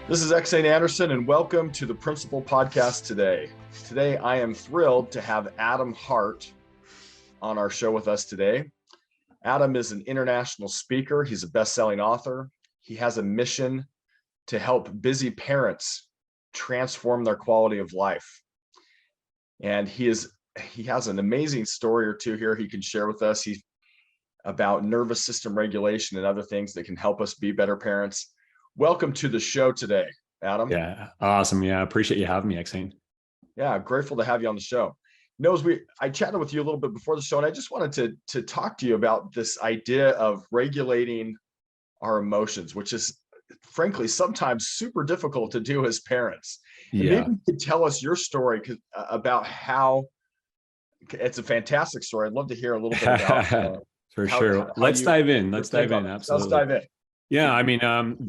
This is Xane Anderson, and welcome to the Principal Podcast today. Today, I am thrilled to have Adam Hart on our show with us today. Adam is an international speaker. He's a best-selling author. He has a mission to help busy parents transform their quality of life. And he has an amazing story or two here he can share with us. He's about nervous system regulation and other things that can help us be better parents. Welcome to the show today, Adam. Yeah, awesome. Yeah, I appreciate you having me, Xane. Yeah, grateful to have you on the show. I chatted with you a little bit before the show, and I just wanted to talk to you about this idea of regulating our emotions, which is frankly sometimes super difficult to do as parents. And maybe you could tell us your story about how it's a fantastic story. I'd love to hear a little bit about For sure. Let's dive in. Absolutely. Let's dive in. Yeah, I mean,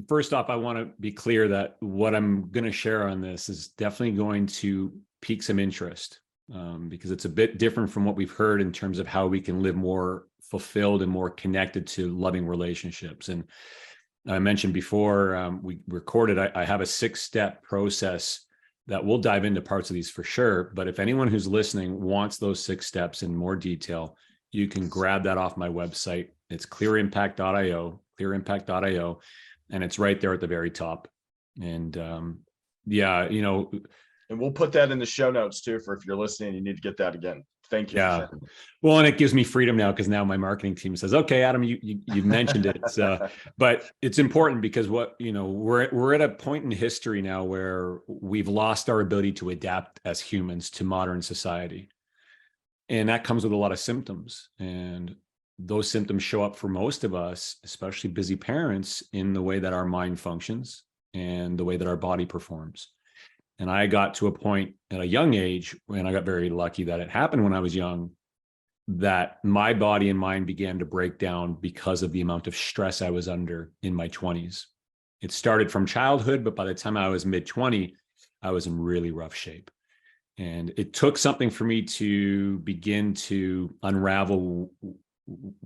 first off, I want to be clear that what I'm going to share on this is definitely going to pique some interest because it's a bit different from what we've heard in terms of how we can live more fulfilled and more connected to loving relationships. And I mentioned before we recorded, I have a 6-step process that we'll dive into parts of these for sure. But if anyone who's listening wants those 6 steps in more detail, you can grab that off my website. It's clearimpact.io, and it's right there at the very top. And and we'll put that in the show notes too, for if you're listening, you need to get that again. Thank you. Yeah. Well, and it gives me freedom now because now my marketing team says, okay, Adam, you mentioned it. But it's important because we're at a point in history now where we've lost our ability to adapt as humans to modern society. And that comes with a lot of symptoms. And those symptoms show up for most of us, especially busy parents, in the way that our mind functions and the way that our body performs. And I got to a point at a young age, and I got very lucky that it happened when I was young, that my body and mind began to break down because of the amount of stress I was under in my 20s. It started from childhood, but by the time I was mid-20, I was in really rough shape. And it took something for me to begin to unravel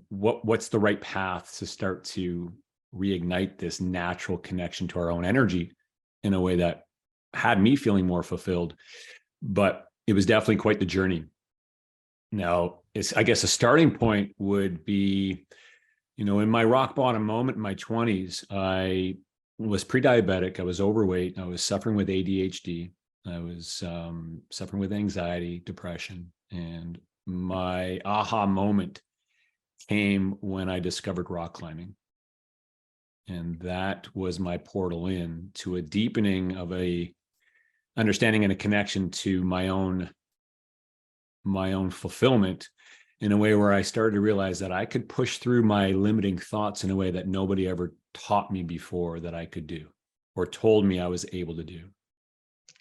what's the right path to start to reignite this natural connection to our own energy in a way that had me feeling more fulfilled. But it was definitely quite the journey. Now, I guess a starting point would be, in my rock bottom moment in my 20s, I was pre-diabetic, I was overweight, I was suffering with ADHD. I was suffering with anxiety, depression, and my aha moment came when I discovered rock climbing. And that was my portal in to a deepening of a understanding and a connection to my own fulfillment in a way where I started to realize that I could push through my limiting thoughts in a way that nobody ever taught me before that I could do or told me I was able to do.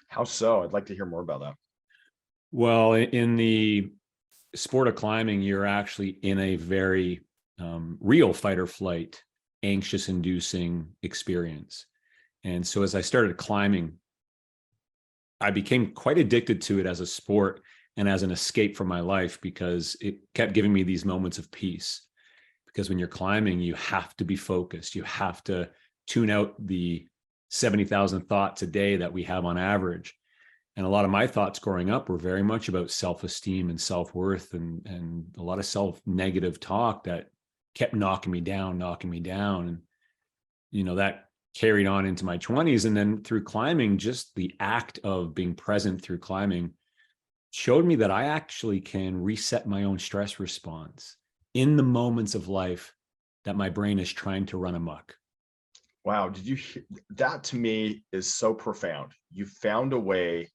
How so? I'd like to hear more about that. Well, in the sport of climbing, you're actually in a very real fight or flight, anxious inducing experience. And so as I started climbing, I became quite addicted to it as a sport and as an escape from my life because it kept giving me these moments of peace. Because when you're climbing, you have to be focused. You have to tune out the 70,000 thoughts a day that we have on average. And a lot of my thoughts growing up were very much about self-esteem and self-worth and a lot of self-negative talk that kept knocking me down. And, that carried on into my 20s. And then through climbing, just the act of being present through climbing showed me that I actually can reset my own stress response in the moments of life that my brain is trying to run amok. Wow. Did you hear that? To me is so profound. You found a way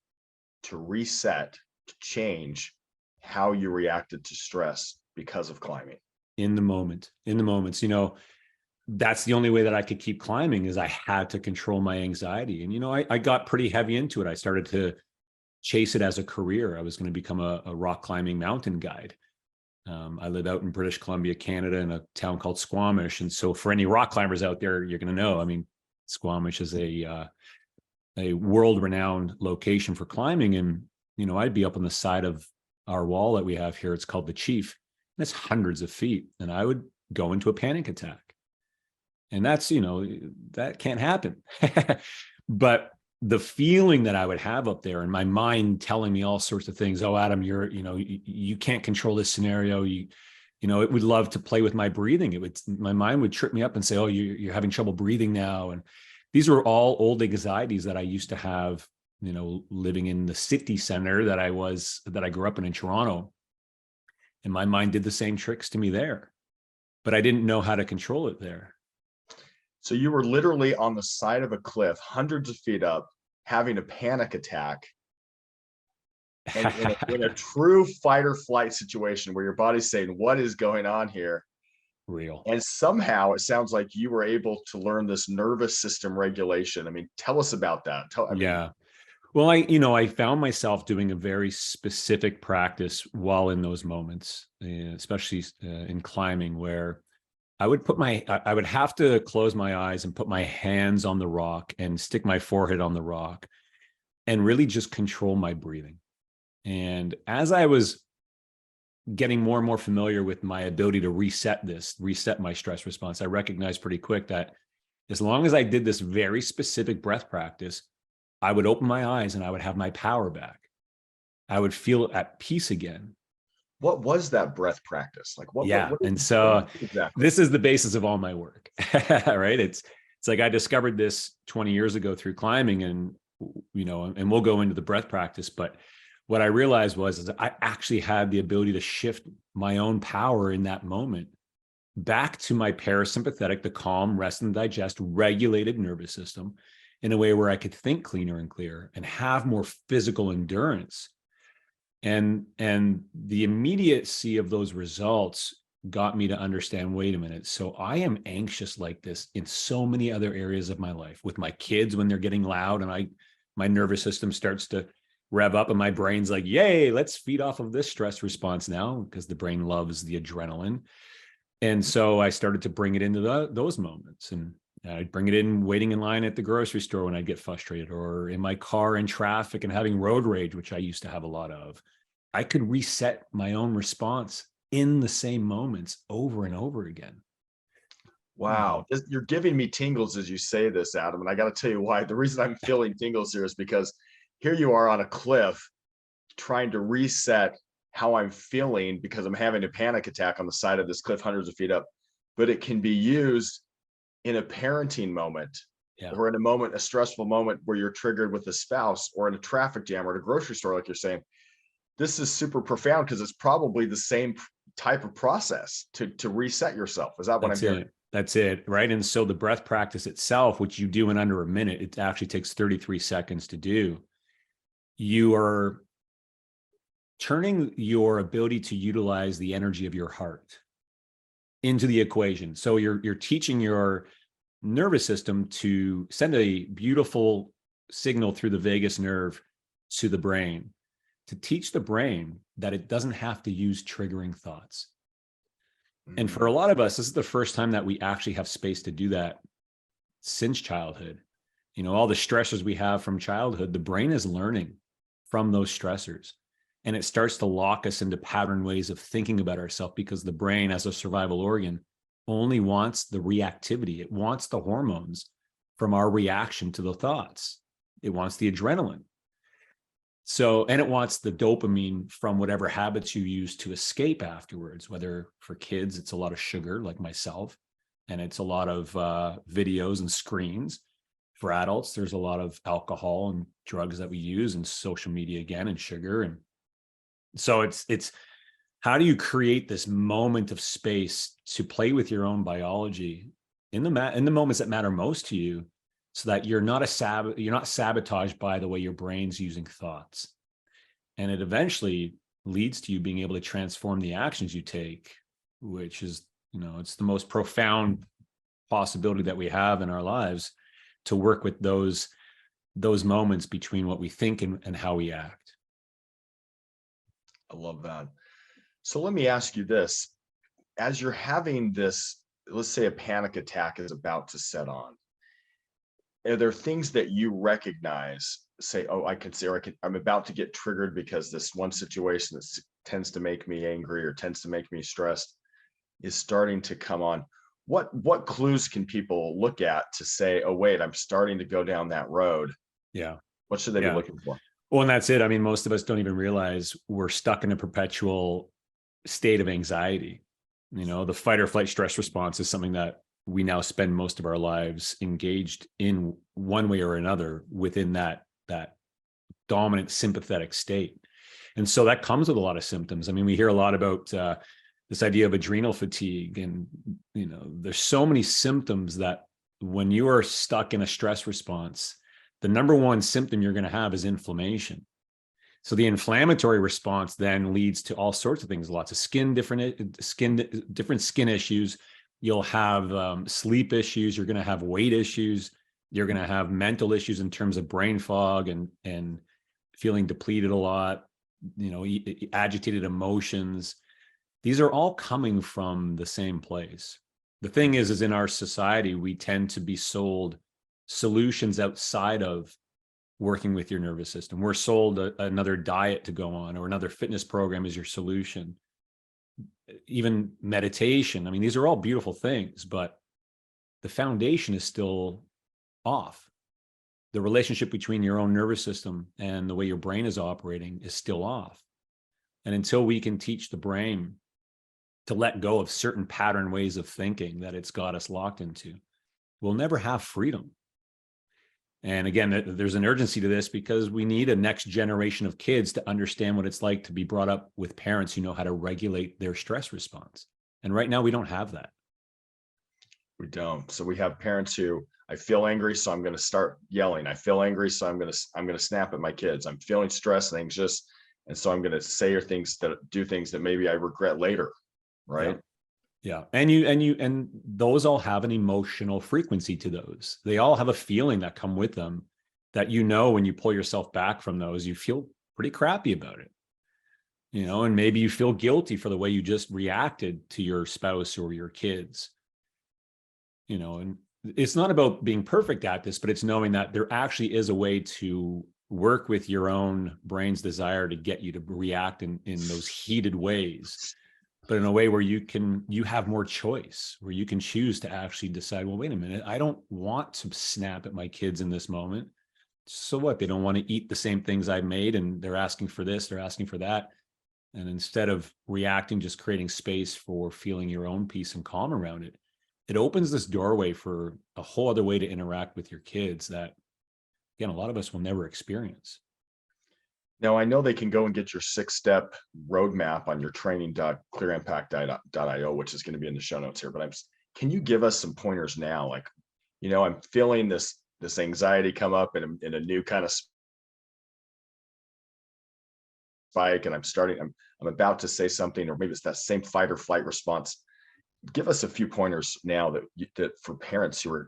to reset, to change how you reacted to stress because of climbing. In the moments, that's the only way that I could keep climbing is I had to control my anxiety. And, I got pretty heavy into it. I started to chase it as a career. I was going to become a rock climbing mountain guide. I live out in British Columbia, Canada, in a town called Squamish. And so for any rock climbers out there, you're going to know, Squamish is a world-renowned location for climbing. And, I'd be up on the side of our wall that we have here. It's called the Chief. And it's hundreds of feet. And I would go into a panic attack. And that's, that can't happen. But the feeling that I would have up there and my mind telling me all sorts of things. Oh, Adam, you can't control this scenario. It would love to play with my breathing. My mind would trip me up and say, oh, you're having trouble breathing now. And these were all old anxieties that I used to have, living in the city center that I grew up in Toronto. And my mind did the same tricks to me there, but I didn't know how to control it there. So you were literally on the side of a cliff, hundreds of feet up, having a panic attack. And in a true fight or flight situation where your body's saying, what is going on here? Real. And somehow it sounds like you were able to learn this nervous system regulation. I mean, tell us about that. Yeah. Well, I found myself doing a very specific practice while in those moments, especially in climbing, where I would have to close my eyes and put my hands on the rock and stick my forehead on the rock and really just control my breathing. And as I was getting more and more familiar with my ability to reset my stress response, I recognized pretty quick that as long as I did this very specific breath practice, I would open my eyes and I would have my power back. I would feel at peace again. What was that breath practice? Like what And so exactly? This is the basis of all my work, right? It's like I discovered this 20 years ago through climbing, and we'll go into the breath practice, but what I realized was that I actually had the ability to shift my own power in that moment back to my parasympathetic, the calm, rest and digest, regulated nervous system in a way where I could think cleaner and clearer and have more physical endurance. And the immediacy of those results got me to understand, wait a minute, so I am anxious like this in so many other areas of my life, with my kids when they're getting loud and my nervous system starts to rev up and my brain's like, yay, let's feed off of this stress response now, because the brain loves the adrenaline. And so I started to bring it into those moments, and I'd bring it in waiting in line at the grocery store when I'd get frustrated, or in my car in traffic and having road rage, which I used to have a lot of. I could reset my own response in the same moments over and over again. Wow. You're giving me tingles as you say this, Adam. And I got to tell you why. The reason I'm feeling tingles here is because here you are on a cliff trying to reset how I'm feeling because I'm having a panic attack on the side of this cliff hundreds of feet up. But it can be used in a parenting moment, or in a stressful moment where you're triggered with a spouse, or in a traffic jam, or at a grocery store, like you're saying. This is super profound because it's probably the same type of process to reset yourself. Is that what I'm hearing? That's it, right? And so the breath practice itself, which you do in under a minute, it actually takes 33 seconds to do. You are turning your ability to utilize the energy of your heart into the equation. So you're teaching your nervous system to send a beautiful signal through the vagus nerve to the brain, to teach the brain that it doesn't have to use triggering thoughts. And for a lot of us, this is the first time that we actually have space to do that since childhood. All the stressors we have from childhood, the brain is learning from those stressors. And it starts to lock us into pattern ways of thinking about ourselves, because the brain, as a survival organ, only wants the reactivity. It wants the hormones from our reaction to the thoughts. It wants the adrenaline. And it wants the dopamine from whatever habits you use to escape afterwards, whether for kids, it's a lot of sugar like myself, and it's a lot of videos and screens. For adults, there's a lot of alcohol and drugs that we use, and social media again, and sugar. And so it's how do you create this moment of space to play with your own biology in the moments that matter most to you, so that you're not sabotaged by the way your brain's using thoughts. And it eventually leads to you being able to transform the actions you take, which is, it's the most profound possibility that we have in our lives, to work with those moments between what we think and how we act. I love that. So let me ask you this. As you're having this, let's say a panic attack is about to set on, are there things that you recognize, say, oh, I'm about to get triggered because this one situation that tends to make me angry or tends to make me stressed is starting to come on? what clues can people look at to say, oh, wait, I'm starting to go down that road? Yeah. What should they be Yeah. looking for? Well, and that's it. I mean, most of us don't even realize we're stuck in a perpetual state of anxiety. The fight or flight stress response is something that we now spend most of our lives engaged in one way or another within that dominant sympathetic state. And so that comes with a lot of symptoms. I mean, we hear a lot about this idea of adrenal fatigue, and there's so many symptoms that when you are stuck in a stress response, the number one symptom you're going to have is inflammation. So the inflammatory response then leads to all sorts of things, lots of different skin issues. You'll have sleep issues. You're going to have weight issues. You're going to have mental issues in terms of brain fog and feeling depleted a lot, agitated emotions. These are all coming from the same place. The thing is in our society, we tend to be sold solutions outside of working with your nervous system. We're sold another diet to go on, or another fitness program is your solution. Even meditation. I mean, these are all beautiful things, but the foundation is still off. The relationship between your own nervous system and the way your brain is operating is still off. And until we can teach the brain to let go of certain pattern ways of thinking that it's got us locked into, we'll never have freedom. And again, there's an urgency to this because we need a next generation of kids to understand what it's like to be brought up with parents who know how to regulate their stress response. And right now we don't have that. We don't. So we have parents who, I feel angry, so I'm going to start yelling. I feel angry, so I'm going to snap at my kids. I'm feeling stressed and anxious, and so I'm going to say or do things that maybe I regret later. Right. Yeah. And those all have an emotional frequency to those. They all have a feeling that come with them that, when you pull yourself back from those, you feel pretty crappy about it, and maybe you feel guilty for the way you just reacted to your spouse or your kids, and it's not about being perfect at this, but it's knowing that there actually is a way to work with your own brain's desire to get you to react in those heated ways, but in a way where you have more choice, where you can choose to actually decide, well, wait a minute, I don't want to snap at my kids in this moment. So what? They don't want to eat the same things I've made, and they're asking for this, they're asking for that. And instead of reacting, just creating space for feeling your own peace and calm around it, it opens this doorway for a whole other way to interact with your kids that, again, a lot of us will never experience. Now, I know they can go and get your 6-step roadmap on your training.clearimpact.io, which is going to be in the show notes here. But can you give us some pointers now? Like, I'm feeling this anxiety come up in a new kind of spike, and I'm about to say something, or maybe it's that same fight or flight response. Give us a few pointers now that for parents who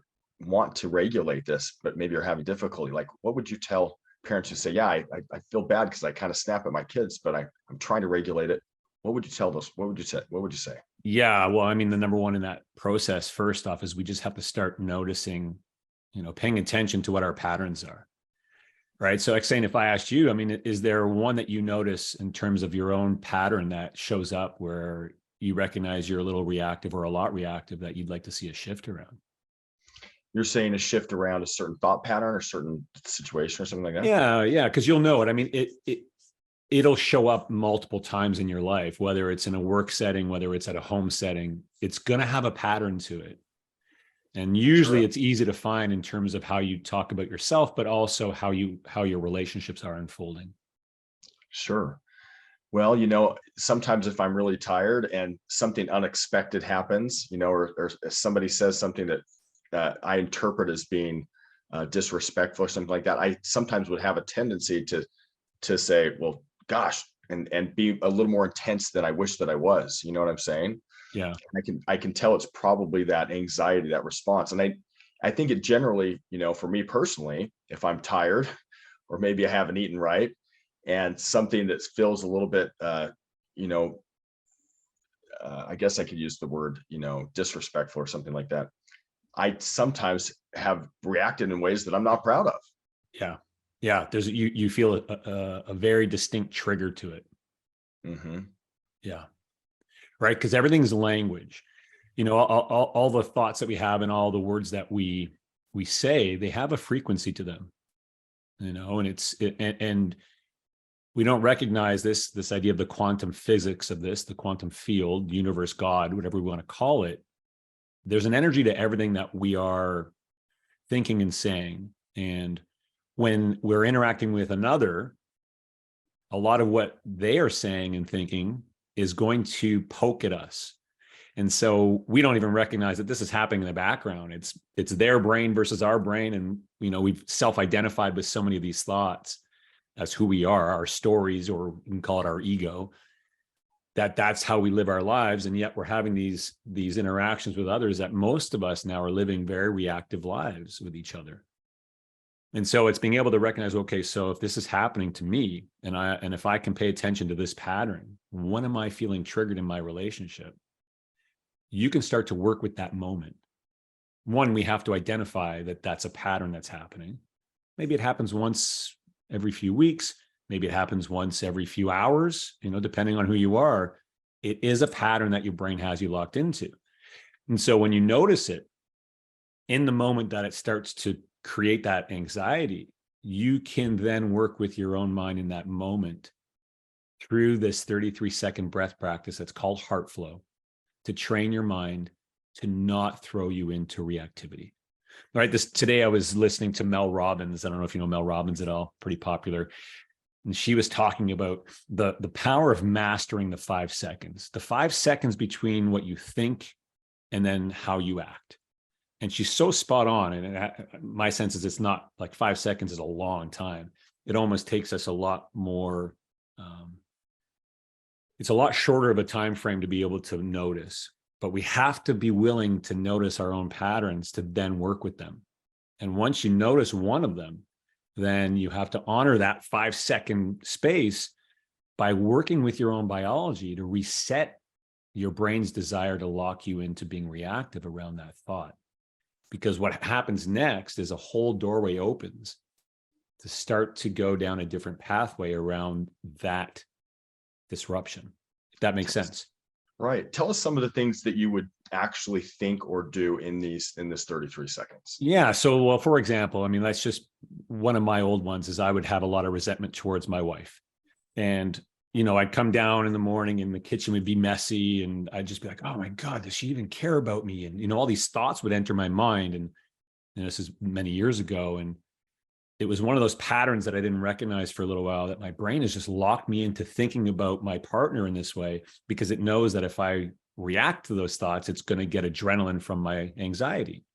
want to regulate this, but maybe are having difficulty. Like, what would you tell parents who say, yeah, I feel bad because I kind of snap at my kids, but I'm trying to regulate it? What would you tell those? What would you say? Yeah, well, I mean, the number one in that process, first off, is we just have to start noticing, paying attention to what our patterns are. Right. So, like saying, if I asked you, I mean, is there one that you notice in terms of your own pattern that shows up where you recognize you're a little reactive or a lot reactive that you'd like to see a shift around? You're saying a shift around a certain thought pattern or certain situation or something like that? Yeah. Because you'll know it. I mean, it'll show up multiple times in your life, whether it's in a work setting, whether it's at a home setting. It's going to have a pattern to it. And usually It's easy to find in terms of how you talk about yourself, but also how your relationships are unfolding. Sure. Well, sometimes if I'm really tired and something unexpected happens, or somebody says something that I interpret as being disrespectful or something like that, I sometimes would have a tendency to say, well, gosh, and be a little more intense than I wish that I was. You know what I'm saying? Yeah. I can tell it's probably that anxiety, that response. And I think it generally, for me personally, if I'm tired or maybe I haven't eaten right, and something that feels a little bit, I guess I could use the word, disrespectful or something like that, I sometimes have reacted in ways that I'm not proud of. Yeah. Yeah. You feel a very distinct trigger to it. Mm-hmm. Yeah. Right. Because everything's language. all the thoughts that we have and all the words that we say, they have a frequency to them, and we don't recognize this idea of the quantum physics of this, the quantum field, universe, God, whatever we want to call it. There's an energy to everything that we are thinking and saying. And when we're interacting with another, a lot of what they are saying and thinking is going to poke at us. And so we don't even recognize that this is happening in the background. It's their brain versus our brain. And, we've self-identified with so many of these thoughts as who we are, our stories, or we can call it our ego, that's how we live our lives. And yet we're having these interactions with others that most of us now are living very reactive lives with each other. And so it's being able to recognize, okay, so if this is happening to me and if I can pay attention to this pattern, when am I feeling triggered in my relationship? You can start to work with that moment. One, we have to identify that that's a pattern that's happening. Maybe it happens once every few weeks. Maybe it happens once every few hours, depending on who you are. It is a pattern that your brain has you locked into. And so when you notice it in the moment that it starts to create that anxiety, you can then work with your own mind in that moment through this 33-second breath practice that's called Hart flow, to train your mind to not throw you into reactivity. All right. Today I was listening to Mel Robbins. I don't know if you know Mel Robbins at all, pretty popular. And she was talking about the power of mastering the 5 seconds, the 5 seconds between what you think and then how you act. And she's so spot on. And my sense is it's not like 5 seconds is a long time. It almost takes us a lot more. It's a lot shorter of a time frame to be able to notice, but we have to be willing to notice our own patterns to then work with them. And once you notice one of them, then you have to honor that 5 second space by working with your own biology to reset your brain's desire to lock you into being reactive around that thought. Because what happens next is a whole doorway opens to start to go down a different pathway around that disruption, if that makes sense. Right. Tell us some of the things that you would actually think or do in this 33 seconds. Yeah. So, well, for example, that's just one of my old ones is I would have a lot of resentment towards my wife. And, I'd come down in the morning and the kitchen would be messy and I'd just be like, oh my God, does she even care about me? And, all these thoughts would enter my mind. And this is many years ago. And it was one of those patterns that I didn't recognize for a little while, that my brain has just locked me into thinking about my partner in this way, because it knows that if I react to those thoughts, it's going to get adrenaline from my anxiety.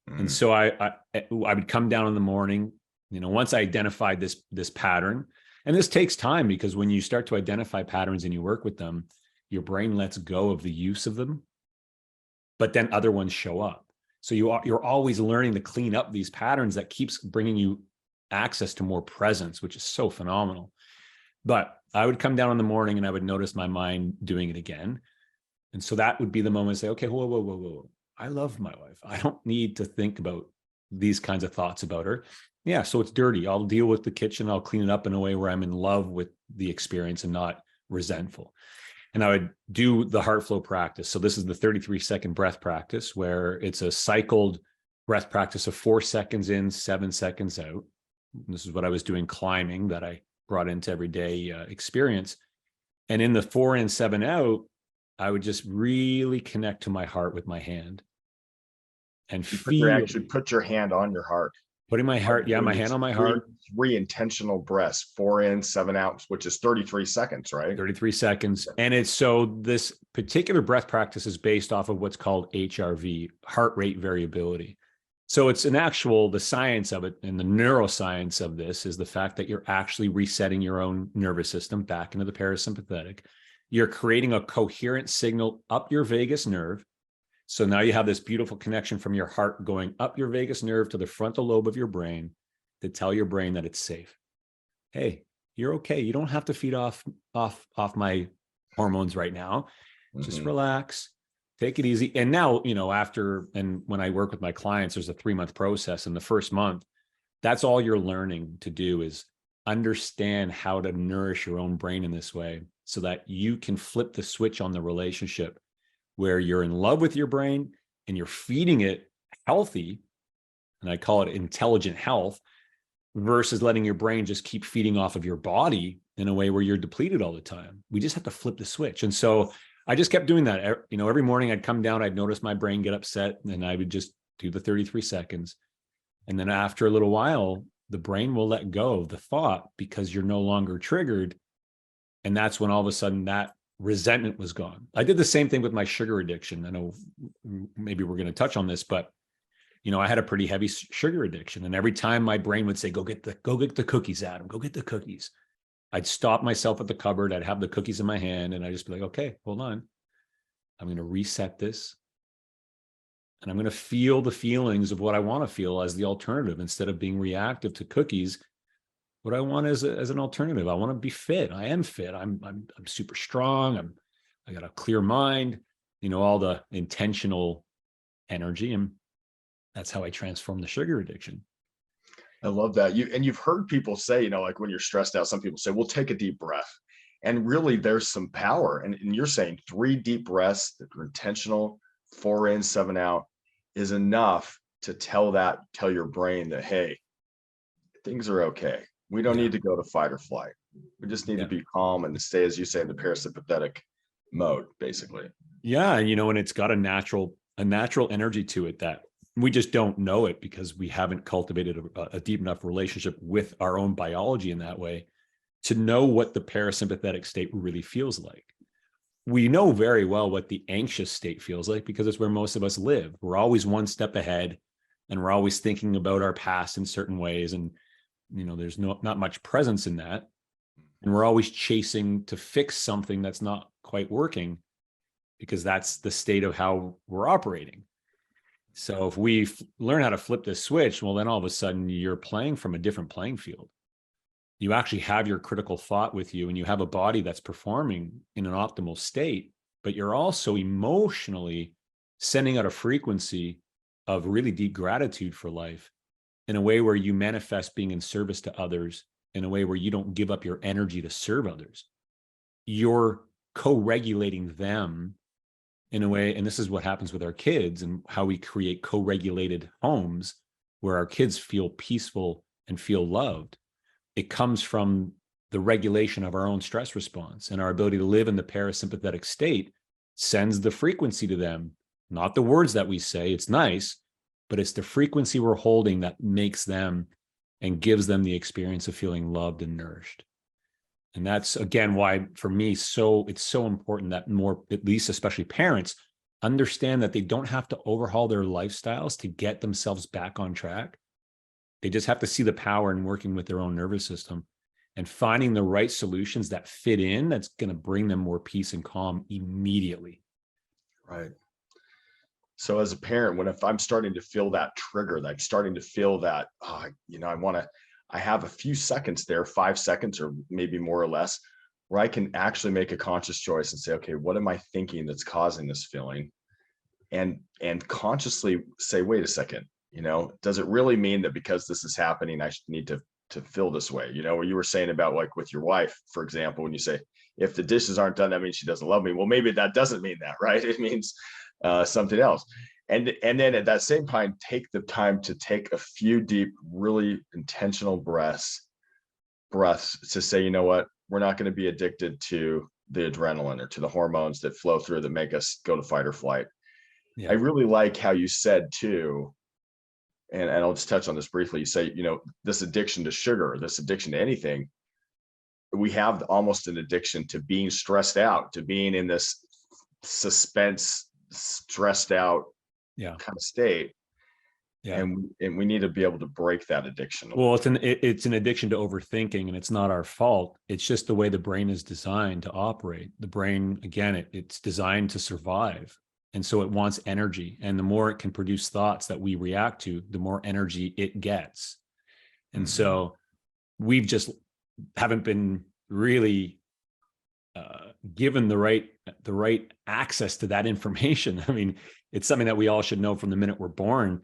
And so I would come down in the morning, once I identified this pattern, and this takes time, because when you start to identify patterns and you work with them, your brain lets go of the use of them, but then other ones show up. So you're always learning to clean up these patterns that keeps bringing you access to more presence, which is so phenomenal. But I would come down in the morning and I would notice my mind doing it again. And so that would be the moment to say, okay, whoa. I love my wife. I don't need to think about these kinds of thoughts about her. Yeah, so it's dirty. I'll deal with the kitchen. I'll clean it up in a way where I'm in love with the experience and not resentful. And I would do the Hart flow practice. So this is the 33-second breath practice, where it's a cycled breath practice of 4 seconds in, 7 seconds out. This is what I was doing climbing, that I brought into everyday experience. And in the 4 in, 7 out, I would just really connect to my heart with my hand and actually put your hand on your heart. Putting my heart, my hand on my heart. 3 intentional breaths, 4 in, 7 out, which is 33 seconds, right? 33 seconds. And it's so this particular breath practice is based off of what's called HRV, heart rate variability. So it's the science of it, and the neuroscience of this is the fact that you're actually resetting your own nervous system back into the parasympathetic. You're creating a coherent signal up your vagus nerve. So now you have this beautiful connection from your heart going up your vagus nerve to the frontal lobe of your brain to tell your brain that it's safe. Hey, you're okay. You don't have to feed off my hormones right now. Just relax. Take it easy. And now, when I work with my clients, there's a 3-month process. And the first month, that's all you're learning to do is understand how to nourish your own brain in this way so that you can flip the switch on the relationship where you're in love with your brain and you're feeding it healthy, and I call it intelligent health, versus letting your brain just keep feeding off of your body in a way where you're depleted all the time. We just have to flip the switch. And so I just kept doing that. Every morning I'd come down, I'd notice my brain get upset, and I would just do the 33 seconds. And then after a little while, the brain will let go of the thought because you're no longer triggered. And that's when all of a sudden that resentment was gone. I did the same thing with my sugar addiction. I know maybe we're going to touch on this, but I had a pretty heavy sugar addiction. And every time my brain would say, go get the cookies, Adam, go get the cookies, I'd stop myself at the cupboard. I'd have the cookies in my hand and I'd just be like, okay, hold on. I'm going to reset this. And I'm going to feel the feelings of what I want to feel as the alternative. Instead of being reactive to cookies, what I want as an alternative, I want to be fit. I am fit. I'm super strong. I got a clear mind, all the intentional energy. And that's how I transform the sugar addiction. I love that. You've heard people say, like when you're stressed out, some people say, well, take a deep breath. And really there's some power. And you're saying 3 deep breaths that are intentional, 4 in, 7 out is enough to tell your brain that, hey, things are okay. We don't need to go to fight or flight. We just need to be calm and to stay, as you say, in the parasympathetic mode, basically. Yeah. And it's got a natural energy to it that we just don't know it because we haven't cultivated a deep enough relationship with our own biology in that way to know what the parasympathetic state really feels like. We know very well what the anxious state feels like because it's where most of us live. We're always one step ahead and we're always thinking about our past in certain ways. And, there's not much presence in that. And we're always chasing to fix something that's not quite working because that's the state of how we're operating. So if we learn how to flip this switch, well, then all of a sudden you're playing from a different playing field. You actually have your critical thought with you and you have a body that's performing in an optimal state, but you're also emotionally sending out a frequency of really deep gratitude for life in a way where you manifest being in service to others, in a way where you don't give up your energy to serve others. You're co-regulating them in a way, and this is what happens with our kids and how we create co-regulated homes where our kids feel peaceful and feel loved. It comes from the regulation of our own stress response, and our ability to live in the parasympathetic state sends the frequency to them, not the words that we say. It's nice, but it's the frequency we're holding that makes them and gives them the experience of feeling loved and nourished. And that's, again, why for me, it's so important that more, at least especially parents, understand that they don't have to overhaul their lifestyles to get themselves back on track. They just have to see the power in working with their own nervous system and finding the right solutions that fit in, that's going to bring them more peace and calm immediately. Right. So as a parent, if I'm starting to feel that trigger, that I'm starting to feel that, I have a few seconds there, 5 seconds or maybe more or less, where I can actually make a conscious choice and say, okay, what am I thinking that's causing this feeling? And consciously say, wait a second, does it really mean that because this is happening, I need to feel this way? What you were saying about, like, with your wife, for example, when you say, if the dishes aren't done, that means she doesn't love me. Well, maybe that doesn't mean that, right? It means something else. And then at that same time, take the time to take a few deep, really intentional breaths to say, you know what, we're not going to be addicted to the adrenaline or to the hormones that flow through that make us go to fight or flight. Yeah. I really like how you said too, and I'll just touch on this briefly. You say, this addiction to sugar, this addiction to anything, we have almost an addiction to being stressed out, to being in this suspense, stressed out kind of state. Yeah. And we need to be able to break that addiction. Well, it's an addiction to overthinking, and it's not our fault. It's just the way the brain is designed to operate. The brain, again, it's designed to survive. And so it wants energy. And the more it can produce thoughts that we react to, the more energy it gets. And so we've just haven't been really given the right access to that information. I mean, it's something that we all should know from the minute we're born,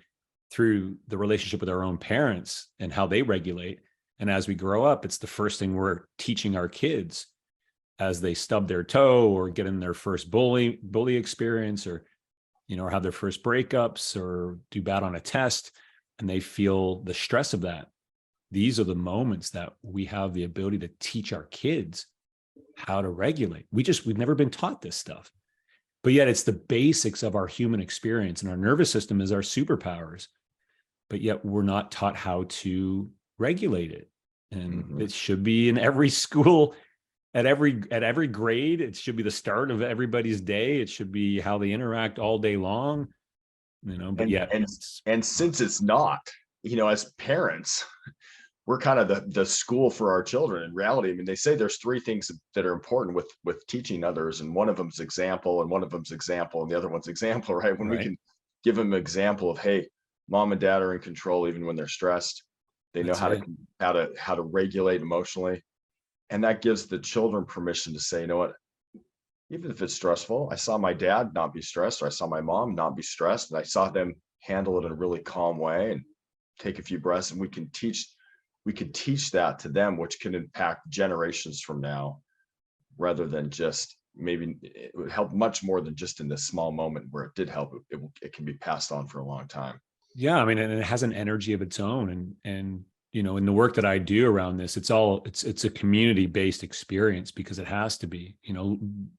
through the relationship with our own parents and how they regulate. And as we grow up, it's the first thing we're teaching our kids. as they stub their toe or get in their first bully experience, or, or have their first breakups or do bad on a test, and they feel the stress of that. These are the moments that we have the ability to teach our kids how to regulate. We've never been taught this stuff, but yet it's the basics of our human experience, and our nervous system is our superpowers, but yet we're not taught how to regulate it. And it should be in every school, at every grade. It should be the start of everybody's day. It should be how they interact all day long, but and since it's not, as parents, we're kind of the school for our children. In reality, I mean, they say there's three things that are important with teaching others, and one of them is example, and one of them's example, and the other one's example, right? When we can give them an example of, hey, mom and dad are in control even when they're stressed. They know how to regulate emotionally, and that gives the children permission to say, you know what, even if it's stressful, I saw my dad not be stressed, or I saw my mom not be stressed, and I saw them handle it in a really calm way and take a few breaths, and we can teach that to them, which can impact generations from now, rather than just, maybe it would help much more than just in this small moment where it did help. It can be passed on for a long time. Yeah, I mean, and it has an energy of its own, and in the work that I do around this, it's a community-based experience, because it has to be.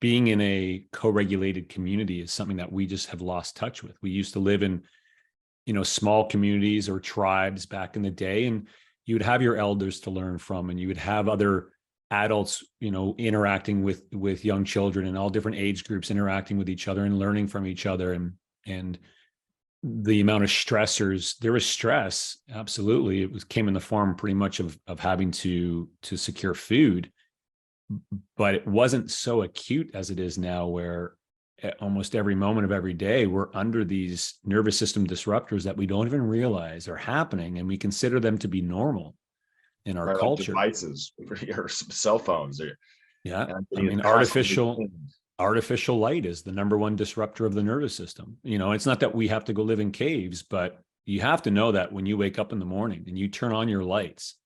Being in a co-regulated community is something that we just have lost touch with. We used to live in small communities or tribes back in the day, and you would have your elders to learn from, and you would have other adults interacting with young children, and all different age groups interacting with each other and learning from each other. And the amount of stressors, there was stress, absolutely. It came in the form pretty much of having to secure food, but it wasn't so acute as it is now, where at almost every moment of every day, we're under these nervous system disruptors that we don't even realize are happening, and we consider them to be normal in our culture. Like devices, or cell phones. Yeah, I mean, artificial light is the number one disruptor of the nervous system. It's not that we have to go live in caves, but you have to know that when you wake up in the morning and you turn on your lights,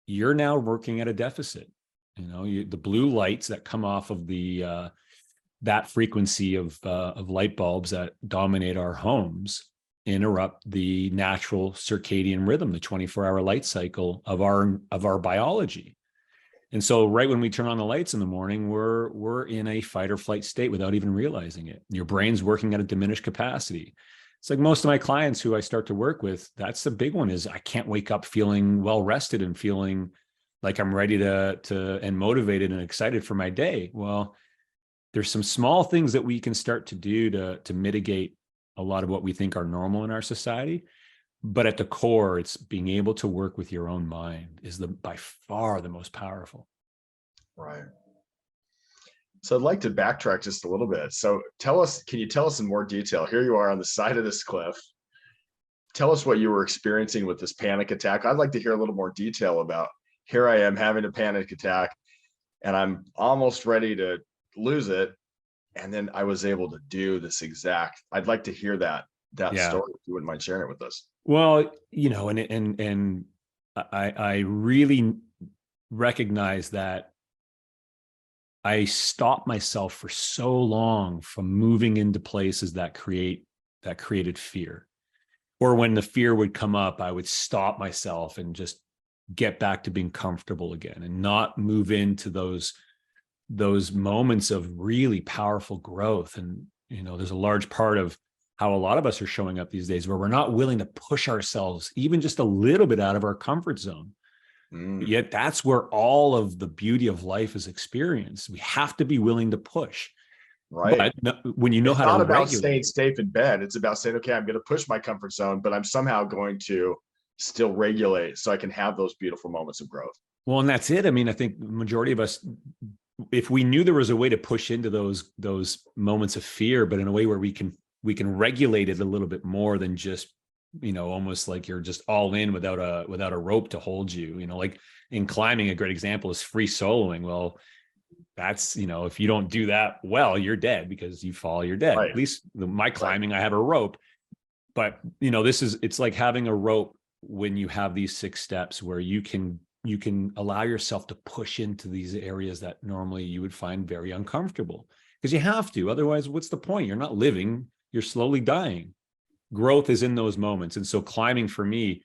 you're now working at a deficit. The blue lights that come off of that frequency of light bulbs that dominate our homes interrupt the natural circadian rhythm, the 24-hour light cycle of our biology. And so right when we turn on the lights in the morning, we're in a fight or flight state without even realizing it. Your brain's working at a diminished capacity. It's like most of my clients who I start to work with, that's the big one, is I can't wake up feeling well rested and feeling like I'm ready to and motivated and excited for my day. Well, there's some small things that we can start to do to mitigate a lot of what we think are normal in our society. But at the core, it's being able to work with your own mind is by far the most powerful. Right. So I'd like to backtrack just a little bit. So can you tell us in more detail? Here you are on the side of this cliff. Tell us what you were experiencing with this panic attack. I'd like to hear a little more detail about, here I am having a panic attack, and I'm almost ready to lose it. And then I was able to do this I'd like to hear that story, if you wouldn't mind sharing it with us. Well, and I really recognize that I stopped myself for so long from moving into places that created fear. Or when the fear would come up, I would stop myself and just get back to being comfortable again, and not move into those moments of really powerful growth. And, there's a large part of how a lot of us are showing up these days, where we're not willing to push ourselves even just a little bit out of our comfort zone. Yet that's where all of the beauty of life is experienced. We have to be willing to push. Right. But when you know how to regulate. It's not about regulate, staying safe in bed. It's about saying, okay, I'm going to push my comfort zone, but I'm somehow going to still regulate so I can have those beautiful moments of growth. Well, and that's it. I mean, I think the majority of us, if we knew there was a way to push into those moments of fear, but in a way where we can regulate it a little bit more than just, almost like you're just all in without a rope to hold you. Like in climbing, a great example is free soloing. Well, that's, if you don't do that well, you're dead, because you fall, you're dead. Right. At least my climbing, I have a rope, but it's like having a rope when you have these 6 steps where you can you can allow yourself to push into these areas that normally you would find very uncomfortable, because you have to. Otherwise, what's the point? You're not living, you're slowly dying. Growth is in those moments. And so climbing for me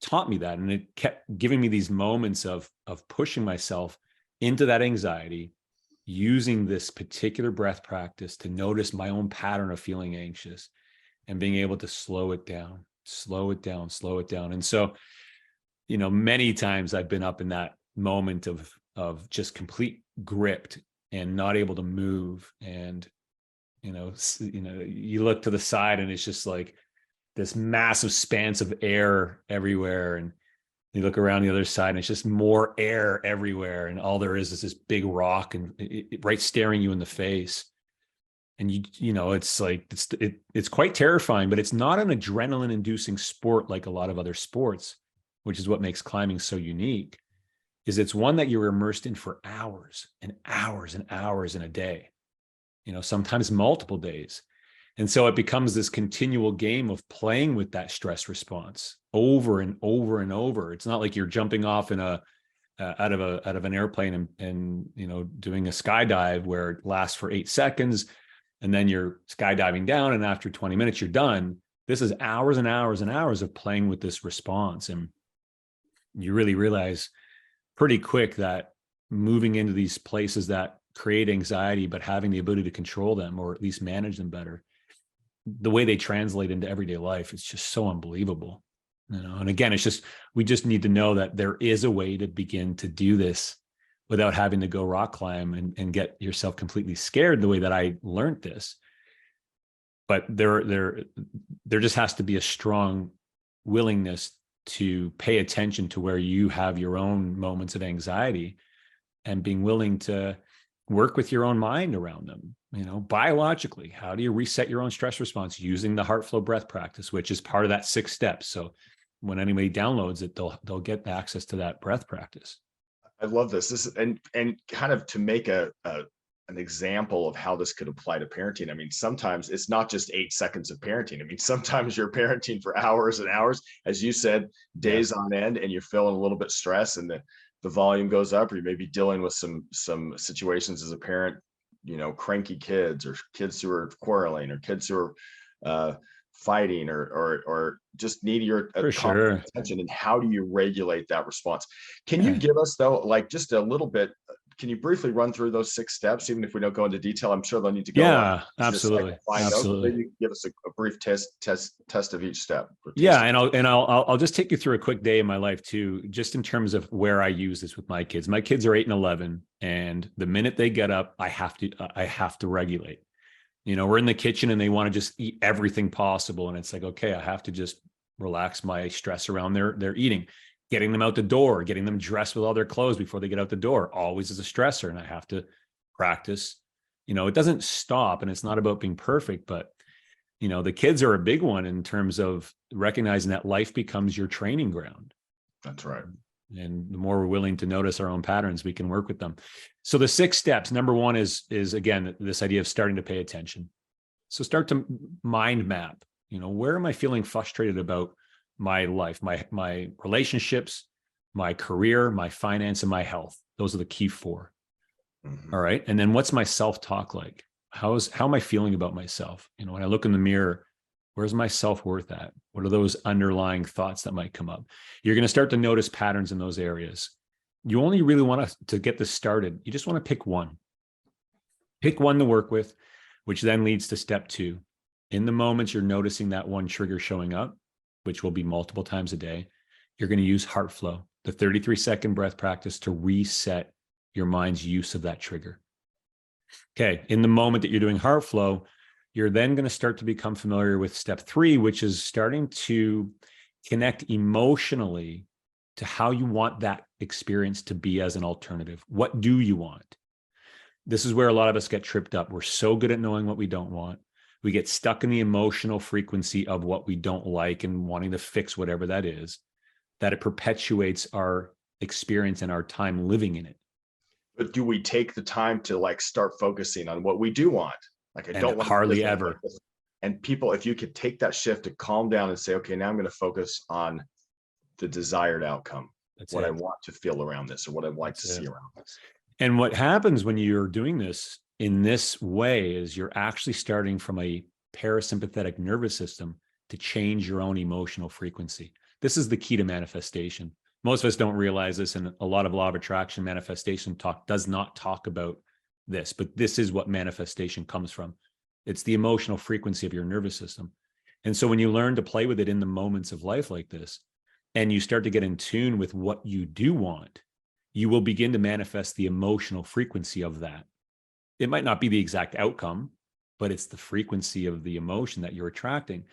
taught me that. And it kept giving me these moments of pushing myself into that anxiety, using this particular breath practice to notice my own pattern of feeling anxious and being able to slow it down, slow it down, slow it down. And so, many times I've been up in that moment of just complete gripped and not able to move. And, you look to the side and it's just like this massive expanse of air everywhere. And you look around the other side and it's just more air everywhere. And all there is this big rock and right staring you in the face. And it's like, it's quite terrifying, but it's not an adrenaline inducing sport like a lot of other sports, which is what makes climbing so unique. Is it's one that you're immersed in for hours and hours and hours in a day, sometimes multiple days. And so it becomes this continual game of playing with that stress response over and over and over. It's not like you're jumping off in out of an airplane and doing a skydive where it lasts for 8 seconds and then you're skydiving down and after 20 minutes you're done. This is hours and hours and hours of playing with this response. And you really realize pretty quick that moving into these places that create anxiety, but having the ability to control them or at least manage them better, the way they translate into everyday life, it's just so unbelievable. And again, we just need to know that there is a way to begin to do this without having to go rock climb and get yourself completely scared the way that I learned this. But there just has to be a strong willingness to pay attention to where you have your own moments of anxiety and being willing to work with your own mind around them. Biologically, how do you reset your own stress response using the heart flow breath practice, which is part of that 6 steps. So when anybody downloads it, they'll get access to that breath practice. I love this. This and kind of to make an example of how this could apply to parenting. I mean, sometimes it's not just 8 seconds of parenting. I mean, sometimes you're parenting for hours and hours, as you said, days on end, and you're feeling a little bit stressed and the volume goes up, or you may be dealing with some situations as a parent, cranky kids or kids who are quarreling or kids who are fighting or just need your attention. And how do you regulate that response? Can you give us, though, like just a little bit, can you briefly run through those 6 steps, even if we don't go into detail? I'm sure they'll need to go. Yeah, absolutely. Absolutely. Maybe give us a brief test of each step. Yeah, and I'll just take you through a quick day in my life too, just in terms of where I use this with my kids. My kids are 8 and 11, and the minute they get up, I have to regulate. We're in the kitchen and they want to just eat everything possible, and it's like, okay, I have to just relax my stress around their eating. Getting them out the door, getting them dressed with all their clothes before they get out the door always is a stressor, and I have to practice. It doesn't stop, and it's not about being perfect, but the kids are a big one in terms of recognizing that life becomes your training ground. That's right. And the more we're willing to notice our own patterns, we can work with them. So the 6 steps, number 1 is again, this idea of starting to pay attention. So start to mind map, where am I feeling frustrated about my life, my relationships, my career, my finance, and my health. Those are the key 4. Mm-hmm. All right. And then what's my self-talk like? How am I feeling about myself? When I look in the mirror, where's my self-worth at? What are those underlying thoughts that might come up? You're going to start to notice patterns in those areas. You only really want to get this started. You just want to pick one. Pick one to work with, which then leads to step 2. In the moments you're noticing that one trigger showing up, which will be multiple times a day, you're going to use heart flow, the 33-second breath practice, to reset your mind's use of that trigger. Okay. In the moment that you're doing heart flow, you're then going to start to become familiar with step 3, which is starting to connect emotionally to how you want that experience to be as an alternative. What do you want? This is where a lot of us get tripped up. We're so good at knowing what we don't want. We get stuck in the emotional frequency of what we don't like and wanting to fix whatever that is, that it perpetuates our experience and our time living in it. But do we take the time to start focusing on what we do want? I don't want hardly ever. And people, if you could take that shift to calm down and say, okay, now I'm going to focus on the desired outcome. That's what I it. want to feel around this, or what I'd like That's to it. see around this. And what happens when you're doing this in this way is you're actually starting from a parasympathetic nervous system to change your own emotional frequency. This is the key to manifestation. Most of us don't realize this, and a lot of law of attraction manifestation talk does not talk about this, but this is what manifestation comes from. It's the emotional frequency of your nervous system. And so when you learn to play with it in the moments of life like this, and you start to get in tune with what you do want, you will begin to manifest the emotional frequency of that. It might not be the exact outcome, but it's the frequency of the emotion that you're attracting.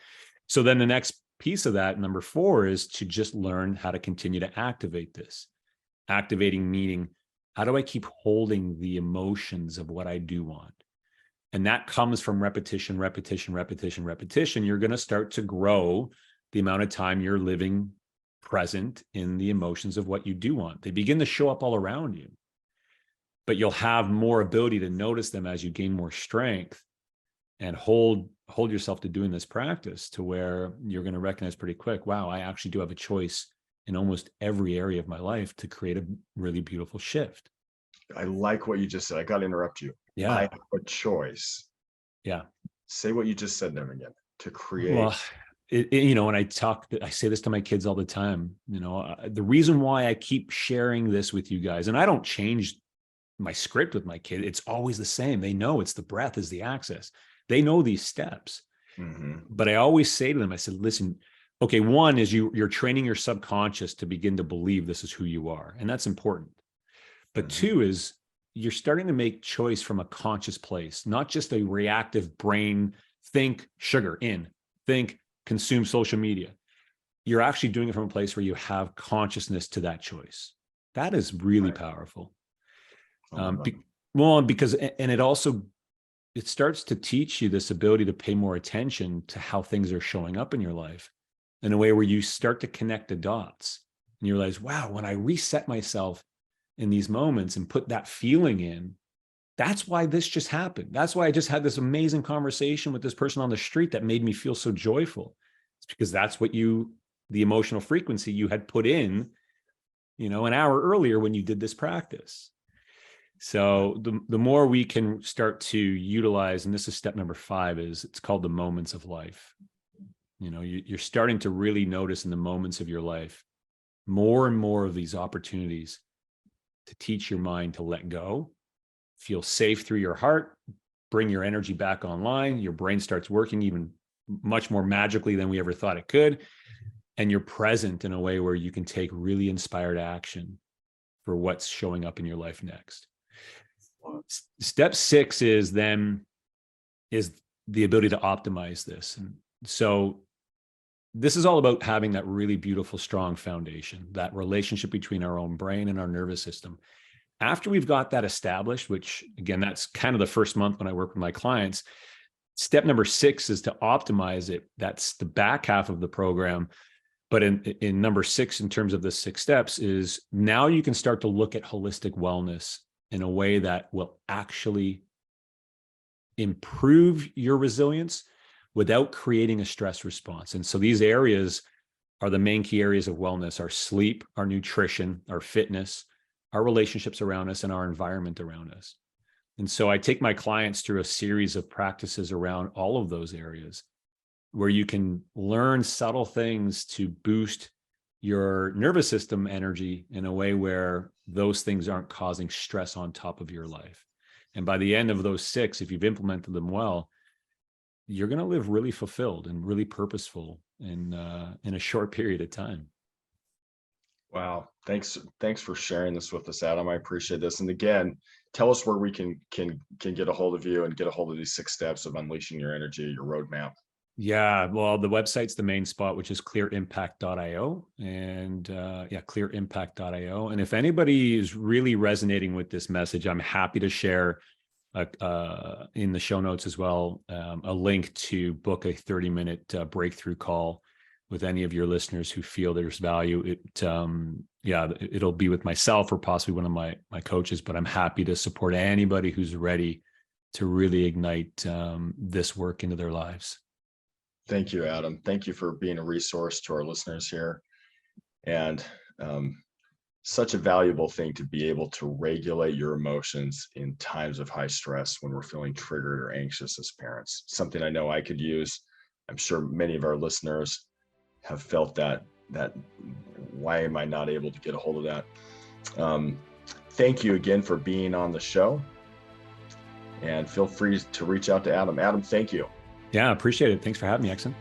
So then the next piece of that, number 4, is to just learn how to continue to activate this. Activating meaning, how do I keep holding the emotions of what I do want? And that comes from repetition, repetition, repetition, repetition. You're going to start to grow the amount of time you're living present in the emotions of what you do want. They begin to show up all around you, but you'll have more ability to notice them as you gain more strength and hold yourself to doing this practice, to where you're going to recognize pretty quick, wow, I actually do have a choice in almost every area of my life to create a really beautiful shift. I like what you just said. I got to interrupt you. Yeah. I have a choice. Yeah. Say what you just said there again. To create. Well, when I say this to my kids all the time, the reason why I keep sharing this with you guys, and I don't change my script with my kid, it's always the same. They know it's the breath is the access. They know these steps. Mm-hmm. But I always say to them, I said, listen, okay, one is you're training your subconscious to begin to believe this is who you are. And that's important. But Mm-hmm. 2 is you're starting to make choice from a conscious place, not just a reactive brain, think sugar in, think consume social media. You're actually doing it from a place where you have consciousness to that choice. That is really powerful. Because it starts to teach you this ability to pay more attention to how things are showing up in your life in a way where you start to connect the dots and you realize, wow, when I reset myself in these moments and put that feeling in, that's why this just happened. That's why I just had this amazing conversation with this person on the street that made me feel so joyful. It's because that's what the emotional frequency you had put in, an hour earlier when you did this practice. So the more we can start to utilize, and this is step number 5, is it's called the moments of life. You're starting to really notice in the moments of your life more and more of these opportunities to teach your mind to let go, feel safe through your heart, bring your energy back online. Your brain starts working even much more magically than we ever thought it could. And you're present in a way where you can take really inspired action for what's showing up in your life next. Step 6 is the ability to optimize this. And so this is all about having that really beautiful, strong foundation, that relationship between our own brain and our nervous system. After we've got that established, which again, that's kind of the first month when I work with my clients, step number 6 is to optimize it. That's the back half of the program. But in number 6, in terms of the 6 steps, is now you can start to look at holistic wellness in a way that will actually improve your resilience without creating a stress response. And so these areas are the main key areas of wellness: our sleep, our nutrition, our fitness, our relationships around us, and our environment around us. And so I take my clients through a series of practices around all of those areas where you can learn subtle things to boost your nervous system energy in a way where those things aren't causing stress on top of your life. And by the end of those 6, if you've implemented them well, you're going to live really fulfilled and really purposeful in a short period of time. Wow. Thanks for sharing this with us, Adam. I appreciate this. And again, tell us where we can get a hold of you and get a hold of these 6 steps of unleashing your energy, your roadmap. Yeah, well, the website's the main spot, which is clearimpact.io, and clearimpact.io. And if anybody is really resonating with this message, I'm happy to share in the show notes as well, a link to book a 30-minute breakthrough call with any of your listeners who feel there's value. It'll be with myself or possibly one of my coaches, but I'm happy to support anybody who's ready to really ignite this work into their lives. Thank you, Adam. Thank you for being a resource to our listeners here. And such a valuable thing to be able to regulate your emotions in times of high stress when we're feeling triggered or anxious as parents. Something I know I could use. I'm sure many of our listeners have felt that why am I not able to get a hold of that? Thank you again for being on the show, and feel free to reach out to Adam. Adam, thank you. Yeah, appreciate it. Thanks for having me, Exxon.